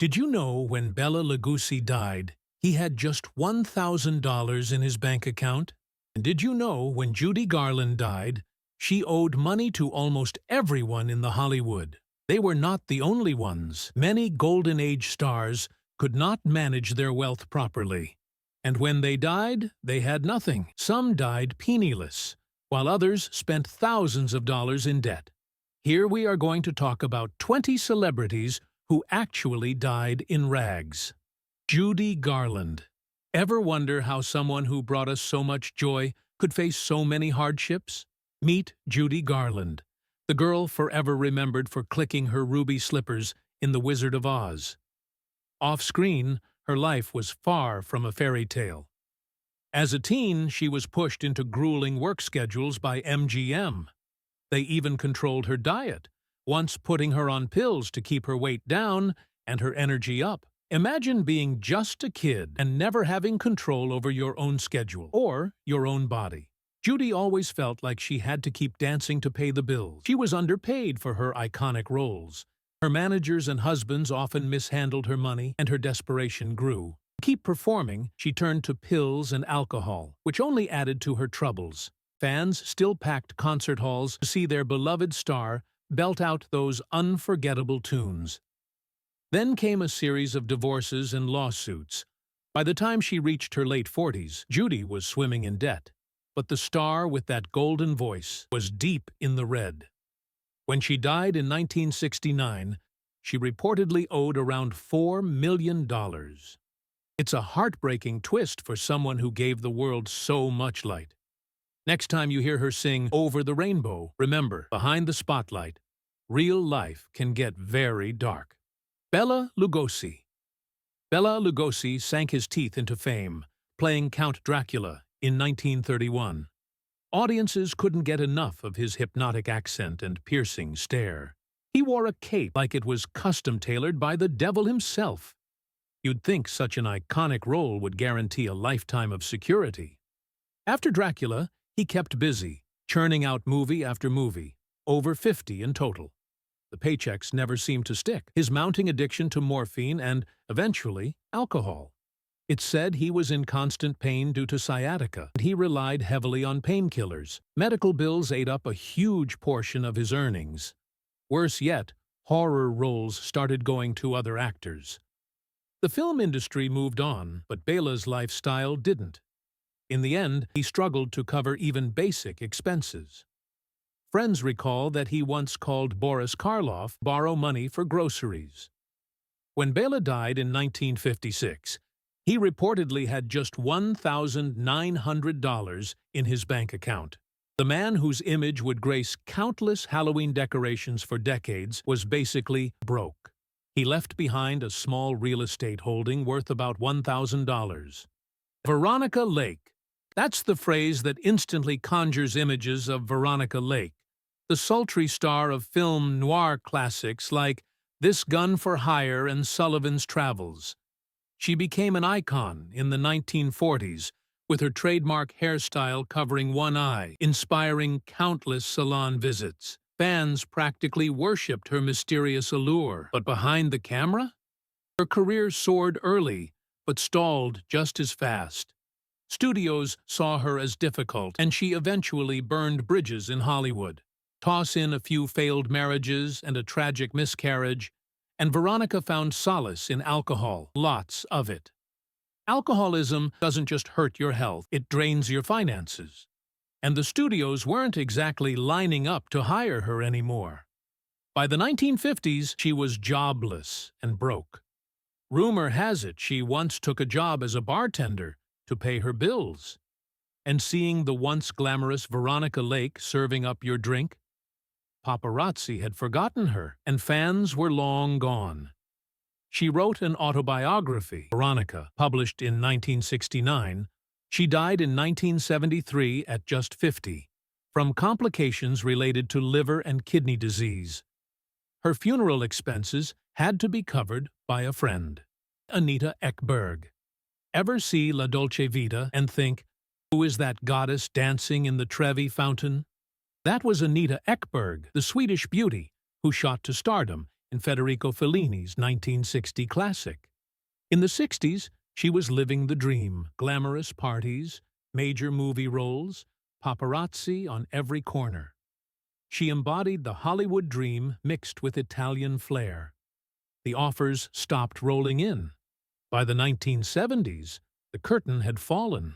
Did you know when Bela Lugosi died, he had just $1,000 in his bank account? And did you know when Judy Garland died, she owed money to almost everyone in the Hollywood? They were not the only ones. Many Golden Age stars could not manage their wealth properly. And when they died, they had nothing. Some died penniless, while others spent thousands of dollars in debt. Here we are going to talk about 20 celebrities who actually died in rags. Judy Garland. Ever wonder how someone who brought us so much joy could face so many hardships? Meet Judy Garland, the girl forever remembered for clicking her ruby slippers in The Wizard of Oz. Off-screen, her life was far from a fairy tale. As a teen, she was pushed into grueling work schedules by MGM. They even controlled her diet, once putting her on pills to keep her weight down and her energy up. Imagine being just a kid and never having control over your own schedule or your own body. Judy always felt like she had to keep dancing to pay the bills. She was underpaid for her iconic roles. Her managers and husbands often mishandled her money, and her desperation grew. To keep performing, she turned to pills and alcohol, which only added to her troubles. Fans still packed concert halls to see their beloved star belt out those unforgettable tunes. Then came a series of divorces and lawsuits. By the time she reached her late 40s, Judy was swimming in debt. But the star with that golden voice was deep in the red. When she died in 1969, she reportedly owed around $4 million. It's a heartbreaking twist for someone who gave the world so much light. Next time you hear her sing Over the Rainbow, remember, behind the spotlight, real life can get very dark. Bela Lugosi. Bela Lugosi sank his teeth into fame, playing Count Dracula in 1931. Audiences couldn't get enough of his hypnotic accent and piercing stare. He wore a cape like it was custom-tailored by the devil himself. You'd think such an iconic role would guarantee a lifetime of security. After Dracula, he kept busy, churning out movie after movie, over 50 in total. The paychecks never seemed to stick. His mounting addiction to morphine and, eventually, alcohol. It's said he was in constant pain due to sciatica, and he relied heavily on painkillers. Medical bills ate up a huge portion of his earnings. Worse yet, horror roles started going to other actors. The film industry moved on, but Bela's lifestyle didn't. In the end, he struggled to cover even basic expenses. Friends recall that he once called Boris Karloff to borrow money for groceries. When Bela died in 1956, he reportedly had just $1,900 in his bank account. The man whose image would grace countless Halloween decorations for decades was basically broke. He left behind a small real estate holding worth about $1,000. Veronica Lake. That's the phrase that instantly conjures images of Veronica Lake, the sultry star of film noir classics like This Gun for Hire and Sullivan's Travels. She became an icon in the 1940s, with her trademark hairstyle covering one eye, inspiring countless salon visits. Fans practically worshipped her mysterious allure. But behind the camera? Her career soared early, but stalled just as fast. Studios saw her as difficult, and she eventually burned bridges in Hollywood. Toss in a few failed marriages and a tragic miscarriage, and Veronica found solace in alcohol, lots of it. Alcoholism doesn't just hurt your health, it drains your finances. And the studios weren't exactly lining up to hire her anymore. By the 1950s, she was jobless and broke. Rumor has it she once took a job as a bartender to pay her bills. And seeing the once glamorous Veronica Lake serving up your drink, paparazzi had forgotten her, and fans were long gone. She wrote an autobiography, Veronica, published in 1969. She died in 1973 at just 50, from complications related to liver and kidney disease. Her funeral expenses had to be covered by a friend. Anita Ekberg. Ever see La Dolce Vita and think, who is that goddess dancing in the Trevi fountain? That was Anita Ekberg, the Swedish beauty, who shot to stardom in Federico Fellini's 1960 classic. In the 60s, she was living the dream: glamorous parties, major movie roles, paparazzi on every corner. She embodied the Hollywood dream mixed with Italian flair. The offers stopped rolling in. By the 1970s, the curtain had fallen.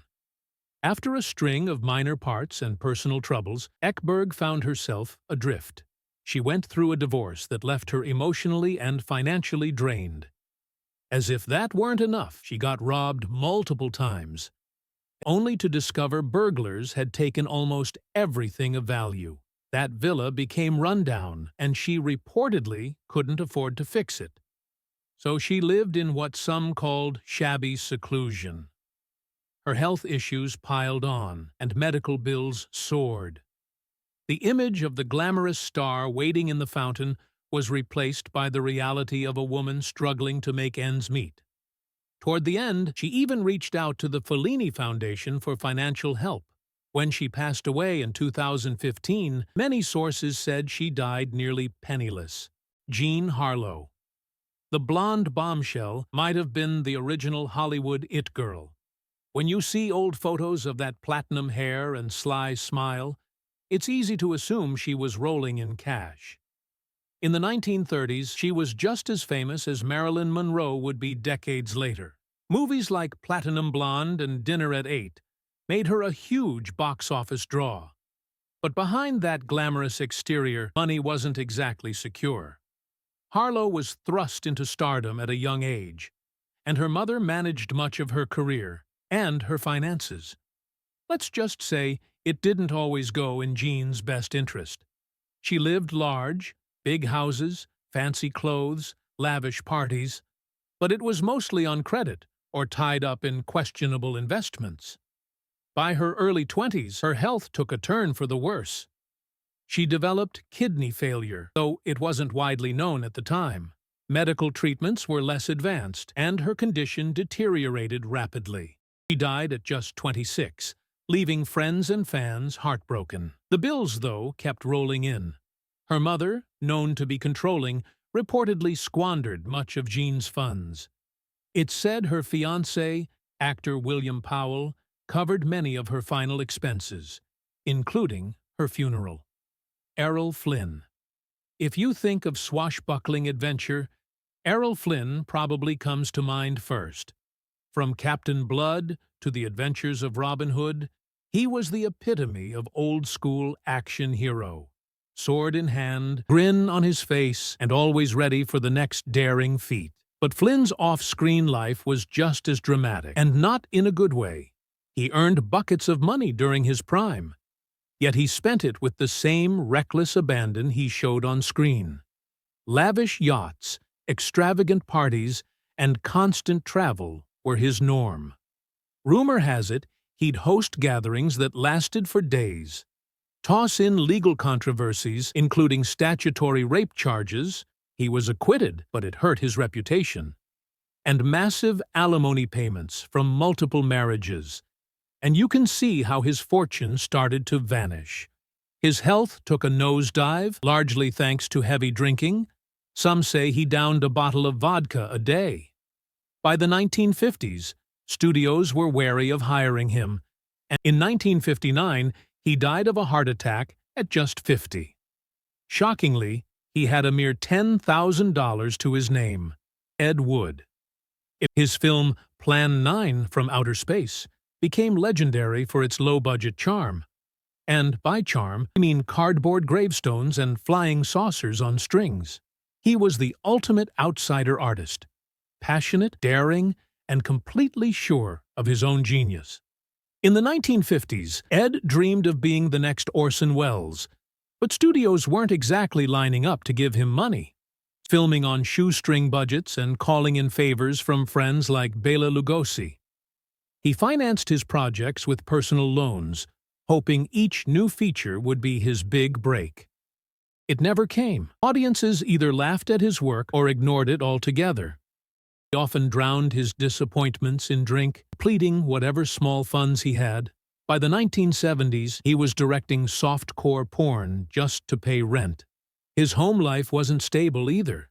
After a string of minor parts and personal troubles, Ekberg found herself adrift. She went through a divorce that left her emotionally and financially drained. As if that weren't enough, she got robbed multiple times, only to discover burglars had taken almost everything of value. That villa became rundown, and she reportedly couldn't afford to fix it. So she lived in what some called shabby seclusion. Her health issues piled on, and medical bills soared. The image of the glamorous star waiting in the fountain was replaced by the reality of a woman struggling to make ends meet. Toward the end, she even reached out to the Fellini Foundation for financial help. When she passed away in 2015, many sources said she died nearly penniless. Jean Harlow. The blonde bombshell might have been the original Hollywood it girl. When you see old photos of that platinum hair and sly smile, it's easy to assume she was rolling in cash. In the 1930s, she was just as famous as Marilyn Monroe would be decades later. Movies like Platinum Blonde and Dinner at 8 made her a huge box office draw. But behind that glamorous exterior, money wasn't exactly secure. Harlow was thrust into stardom at a young age, and her mother managed much of her career and her finances. Let's just say it didn't always go in Jean's best interest. She lived large, big houses, fancy clothes, lavish parties, but it was mostly on credit or tied up in questionable investments. By her early 20s, her health took a turn for the worse. She developed kidney failure, though it wasn't widely known at the time. Medical treatments were less advanced, and her condition deteriorated rapidly. She died at just 26, leaving friends and fans heartbroken. The bills, though, kept rolling in. Her mother, known to be controlling, reportedly squandered much of Jean's funds. It's said her fiancé, actor William Powell, covered many of her final expenses, including her funeral. Errol Flynn. If you think of swashbuckling adventure, Errol Flynn probably comes to mind first. From Captain Blood to the adventures of Robin Hood, he was the epitome of old-school action hero. Sword in hand, grin on his face, and always ready for the next daring feat. But Flynn's off-screen life was just as dramatic, and not in a good way. He earned buckets of money during his prime, yet he spent it with the same reckless abandon he showed on screen. Lavish yachts, extravagant parties, and constant travel were his norm. Rumor has it he'd host gatherings that lasted for days. Toss in legal controversies, including statutory rape charges — he was acquitted, but it hurt his reputation — and massive alimony payments from multiple marriages, and you can see how his fortune started to vanish. His health took a nosedive, largely thanks to heavy drinking. Some say he downed a bottle of vodka a day. By the 1950s, studios were wary of hiring him, and in 1959, he died of a heart attack at just 50. Shockingly, he had a mere $10,000 to his name: Ed Wood. His film Plan 9 from Outer Space became legendary for its low-budget charm. And by charm, I mean cardboard gravestones and flying saucers on strings. He was the ultimate outsider artist, passionate, daring, and completely sure of his own genius. In the 1950s, Ed dreamed of being the next Orson Welles, but studios weren't exactly lining up to give him money. Filming on shoestring budgets and calling in favors from friends like Bela Lugosi. He financed his projects with personal loans, hoping each new feature would be his big break. It never came. Audiences either laughed at his work or ignored it altogether. He often drowned his disappointments in drink, depleting whatever small funds he had. By the 1970s, he was directing softcore porn just to pay rent. His home life wasn't stable either.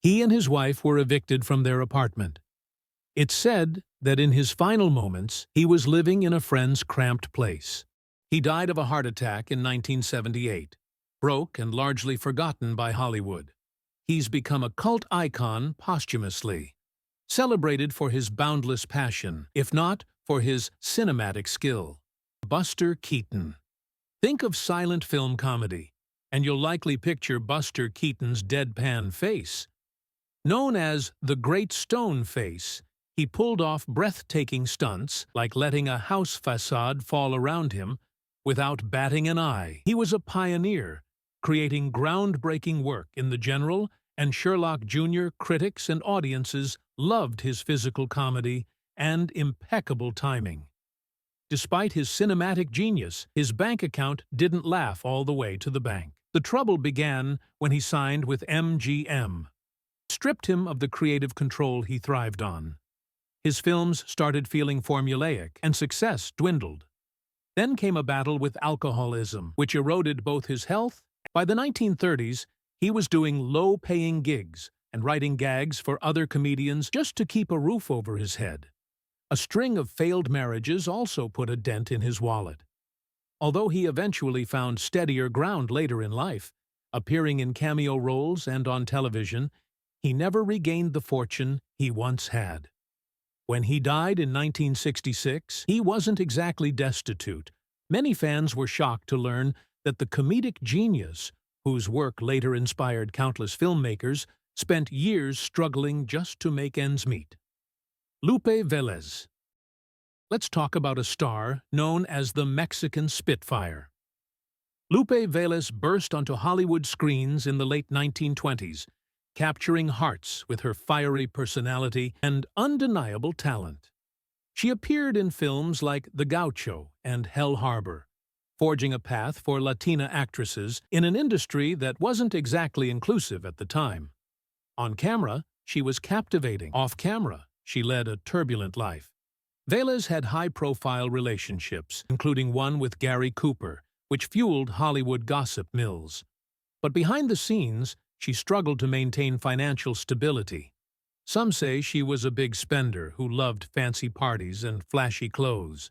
He and his wife were evicted from their apartment. It's said that in his final moments, he was living in a friend's cramped place. He died of a heart attack in 1978, broke and largely forgotten by Hollywood. He's become a cult icon posthumously, celebrated for his boundless passion, if not for his cinematic skill. Buster Keaton. Think of silent film comedy, and you'll likely picture Buster Keaton's deadpan face. Known as the Great Stone Face, he pulled off breathtaking stunts like letting a house facade fall around him without batting an eye. He was a pioneer, creating groundbreaking work in the general and Sherlock Jr. Critics and audiences loved his physical comedy and impeccable timing. Despite his cinematic genius, his bank account didn't laugh all the way to the bank. The trouble began when he signed with MGM. Stripped him of the creative control he thrived on. His films started feeling formulaic, and success dwindled. Then came a battle with alcoholism, which eroded both his health. By the 1930s, he was doing low-paying gigs and writing gags for other comedians just to keep a roof over his head. A string of failed marriages also put a dent in his wallet. Although he eventually found steadier ground later in life, appearing in cameo roles and on television, he never regained the fortune he once had. When he died in 1966, he wasn't exactly destitute. Many fans were shocked to learn that the comedic genius, whose work later inspired countless filmmakers, spent years struggling just to make ends meet. Lupe Velez. Let's talk about a star known as the Mexican Spitfire. Lupe Velez burst onto Hollywood screens in the late 1920s, capturing hearts with her fiery personality and undeniable talent. She appeared in films like The Gaucho and Hell Harbor, forging a path for Latina actresses in an industry that wasn't exactly inclusive at the time. On camera, she was captivating. Off camera, she led a turbulent life. Velez had high-profile relationships, including one with Gary Cooper, which fueled Hollywood gossip mills. But behind the scenes, she struggled to maintain financial stability. Some say she was a big spender who loved fancy parties and flashy clothes.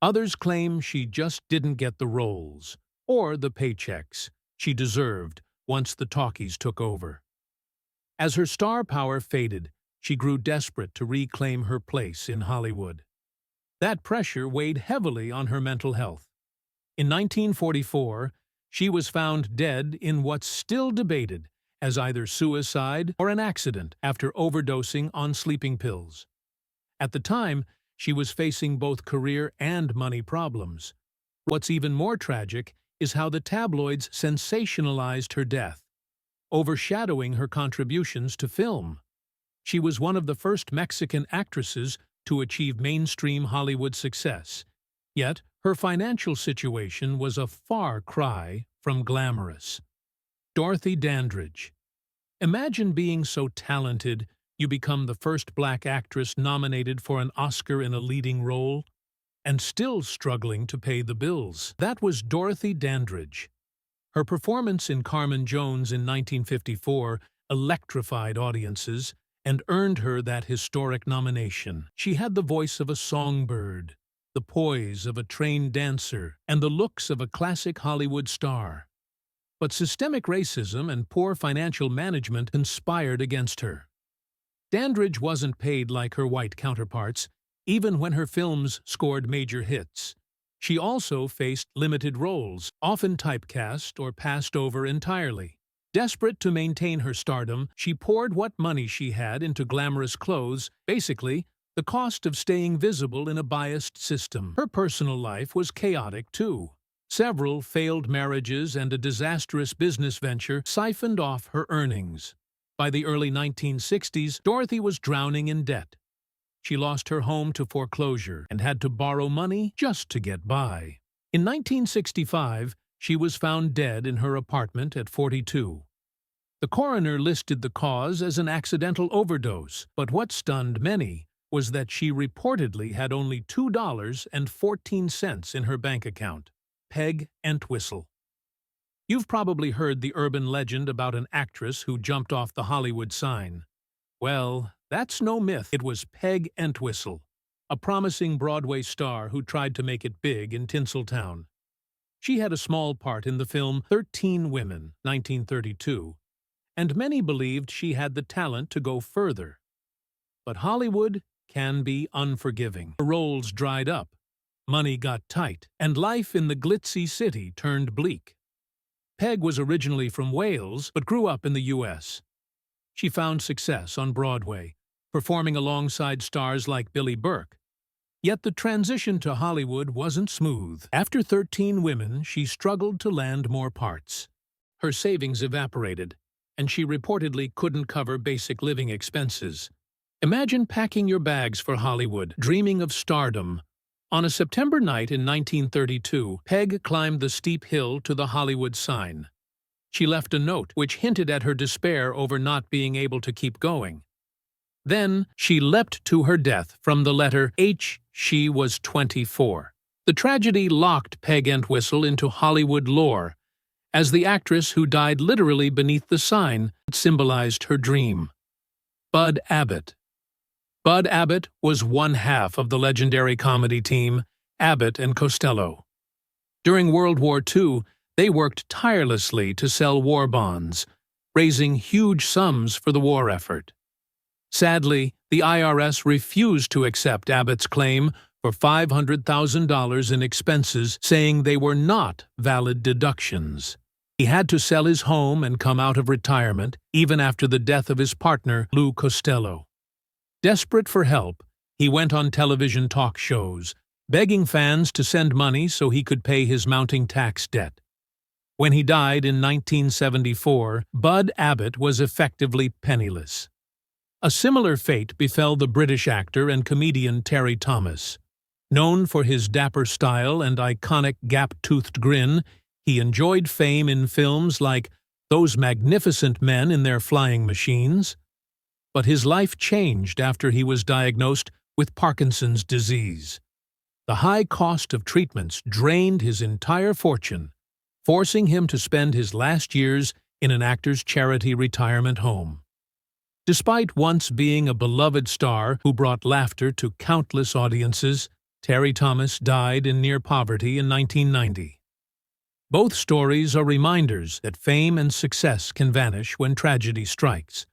Others claim she just didn't get the roles or the paychecks she deserved once the talkies took over. As her star power faded, she grew desperate to reclaim her place in Hollywood. That pressure weighed heavily on her mental health. In 1944, she was found dead in what's still debated as either suicide or an accident after overdosing on sleeping pills. At the time, she was facing both career and money problems. What's even more tragic is how the tabloids sensationalized her death, overshadowing her contributions to film. She was one of the first Mexican actresses to achieve mainstream Hollywood success, yet her financial situation was a far cry from glamorous. Dorothy Dandridge. Imagine being so talented you become the first black actress nominated for an Oscar in a leading role, and still struggling to pay the bills. That was Dorothy Dandridge. Her performance in Carmen Jones in 1954 electrified audiences and earned her that historic nomination. She had the voice of a songbird, the poise of a trained dancer, and the looks of a classic Hollywood star. But systemic racism and poor financial management conspired against her. Dandridge wasn't paid like her white counterparts, even when her films scored major hits. She also faced limited roles, often typecast or passed over entirely. Desperate to maintain her stardom, she poured what money she had into glamorous clothes, basically, the cost of staying visible in a biased system. Her personal life was chaotic, too. Several failed marriages and a disastrous business venture siphoned off her earnings. By the early 1960s, Dorothy was drowning in debt. She lost her home to foreclosure and had to borrow money just to get by. In 1965, she was found dead in her apartment at 42. The coroner listed the cause as an accidental overdose, but what stunned many was that she reportedly had only $2.14 in her bank account. Entwistle. You've probably heard the urban legend about an actress who jumped off the Hollywood sign. Well, that's no myth. It was Peg Entwistle, a promising Broadway star who tried to make it big in Tinseltown. She had a small part in the film 13 Women, 1932, and many believed she had the talent to go further. But Hollywood can be unforgiving. The roles dried up, money got tight, and life in the glitzy city turned bleak. Peg was originally from Wales, but grew up in the U.S. She found success on Broadway, performing alongside stars like Billy Burke. Yet the transition to Hollywood wasn't smooth. After 13 Women, she struggled to land more parts. Her savings evaporated, and she reportedly couldn't cover basic living expenses. Imagine packing your bags for Hollywood, dreaming of stardom. On a September night in 1932, Peg climbed the steep hill to the Hollywood sign. She left a note which hinted at her despair over not being able to keep going. Then she leapt to her death from the letter H. She was 24. The tragedy locked Peg Entwistle into Hollywood lore as the actress who died literally beneath the sign that symbolized her dream. Bud Abbott. Bud Abbott was one half of the legendary comedy team, Abbott and Costello. During World War II, they worked tirelessly to sell war bonds, raising huge sums for the war effort. Sadly, the IRS refused to accept Abbott's claim for $500,000 in expenses, saying they were not valid deductions. He had to sell his home and come out of retirement, even after the death of his partner, Lou Costello. Desperate for help, he went on television talk shows, begging fans to send money so he could pay his mounting tax debt. When he died in 1974, Bud Abbott was effectively penniless. A similar fate befell the British actor and comedian Terry Thomas. Known for his dapper style and iconic gap-toothed grin, he enjoyed fame in films like Those Magnificent Men in Their Flying Machines. But his life changed after he was diagnosed with Parkinson's disease. The high cost of treatments drained his entire fortune, forcing him to spend his last years in an actor's charity retirement home. Despite once being a beloved star who brought laughter to countless audiences, Terry Thomas died in near poverty in 1990. Both stories are reminders that fame and success can vanish when tragedy strikes.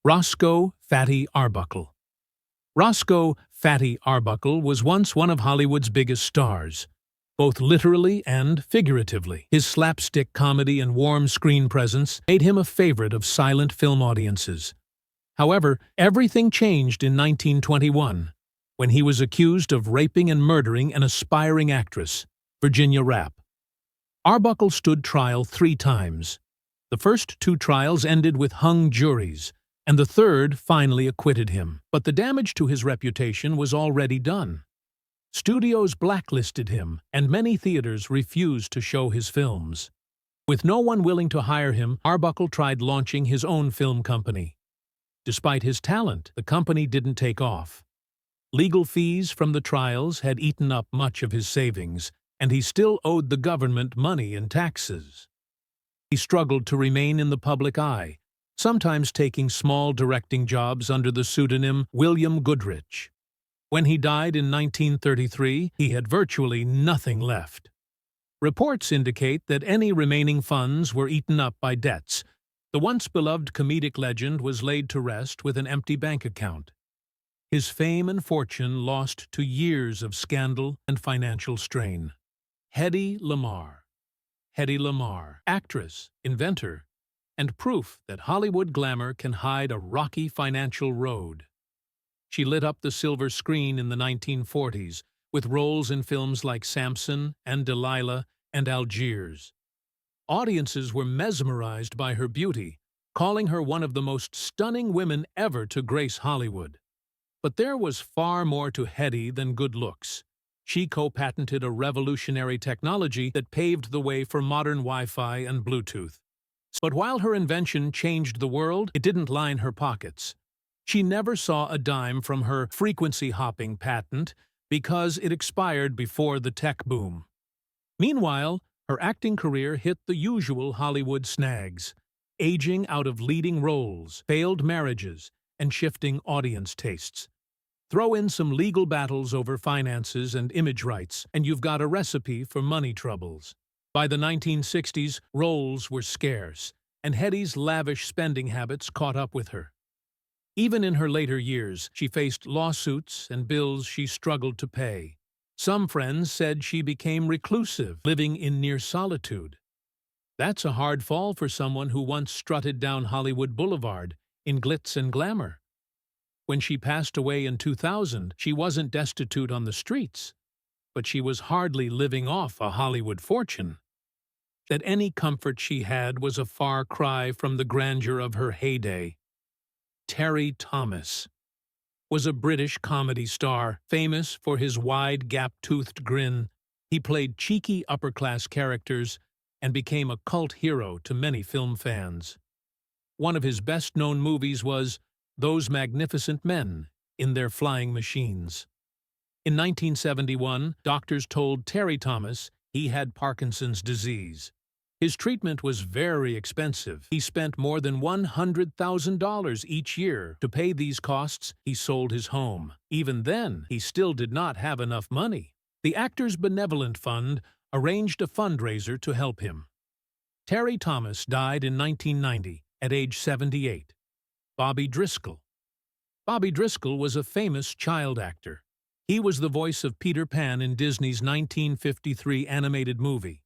Roscoe Fatty Arbuckle. Roscoe Fatty Arbuckle was once one of Hollywood's biggest stars, both literally and figuratively. His slapstick comedy and warm screen presence made him a favorite of silent film audiences. However, everything changed in 1921, when he was accused of raping and murdering an aspiring actress, Virginia Rapp. Arbuckle stood trial 3 times. The first 2 trials ended with hung juries, and the third finally acquitted him. But the damage to his reputation was already done. Studios blacklisted him, and many theaters refused to show his films. With no one willing to hire him, Arbuckle tried launching his own film company. Despite his talent, the company didn't take off. Legal fees from the trials had eaten up much of his savings, and he still owed the government money in taxes. He struggled to remain in the public eye, sometimes taking small directing jobs under the pseudonym William Goodrich. When he died in 1933, he had virtually nothing left. Reports indicate that any remaining funds were eaten up by debts. The once-beloved comedic legend was laid to rest with an empty bank account. His fame and fortune lost to years of scandal and financial strain. Hedy Lamarr. Hedy Lamarr, actress, inventor, and proof that Hollywood glamour can hide a rocky financial road. She lit up the silver screen in the 1940s with roles in films like Samson and Delilah and Algiers. Audiences were mesmerized by her beauty, calling her one of the most stunning women ever to grace Hollywood. But there was far more to Hedy than good looks. She co-patented a revolutionary technology that paved the way for modern Wi-Fi and Bluetooth. But while her invention changed the world, it didn't line her pockets. She never saw a dime from her frequency-hopping patent because it expired before the tech boom. Meanwhile, Her acting career hit the usual Hollywood snags: aging out of leading roles, failed marriages, and shifting audience tastes. Throw in some legal battles over finances and image rights, and you've got a recipe for money troubles. By the 1960s, roles were scarce, and Hedy's lavish spending habits caught up with her. Even in her later years, she faced lawsuits and bills she struggled to pay. Some friends said she became reclusive, living in near solitude. That's a hard fall for someone who once strutted down Hollywood Boulevard in glitz and glamour. When she passed away in 2000, she wasn't destitute on the streets, but she was hardly living off a Hollywood fortune. That any comfort she had was a far cry from the grandeur of her heyday. Terry Thomas was a British comedy star, famous for his wide, gap-toothed grin. He played cheeky upper-class characters and became a cult hero to many film fans. One of his best-known movies was Those Magnificent Men in Their Flying Machines. In 1971, doctors told Terry Thomas he had Parkinson's disease. His treatment was very expensive. He spent more than $100,000 each year. To pay these costs, he sold his home. Even then, he still did not have enough money. The Actors Benevolent Fund arranged a fundraiser to help him. Terry Thomas died in 1990 at age 78. Bobby Driscoll. Bobby Driscoll was a famous child actor. He was the voice of Peter Pan in Disney's 1953 animated movie.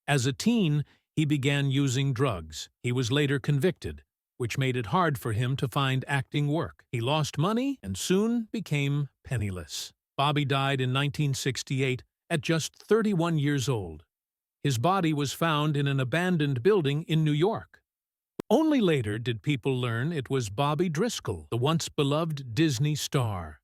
As a teen, he began using drugs. He was later convicted, which made it hard for him to find acting work. He lost money and soon became penniless. Bobby died in 1968 at just 31 years old. His body was found in an abandoned building in New York. Only later did people learn it was Bobby Driscoll, the once beloved Disney star.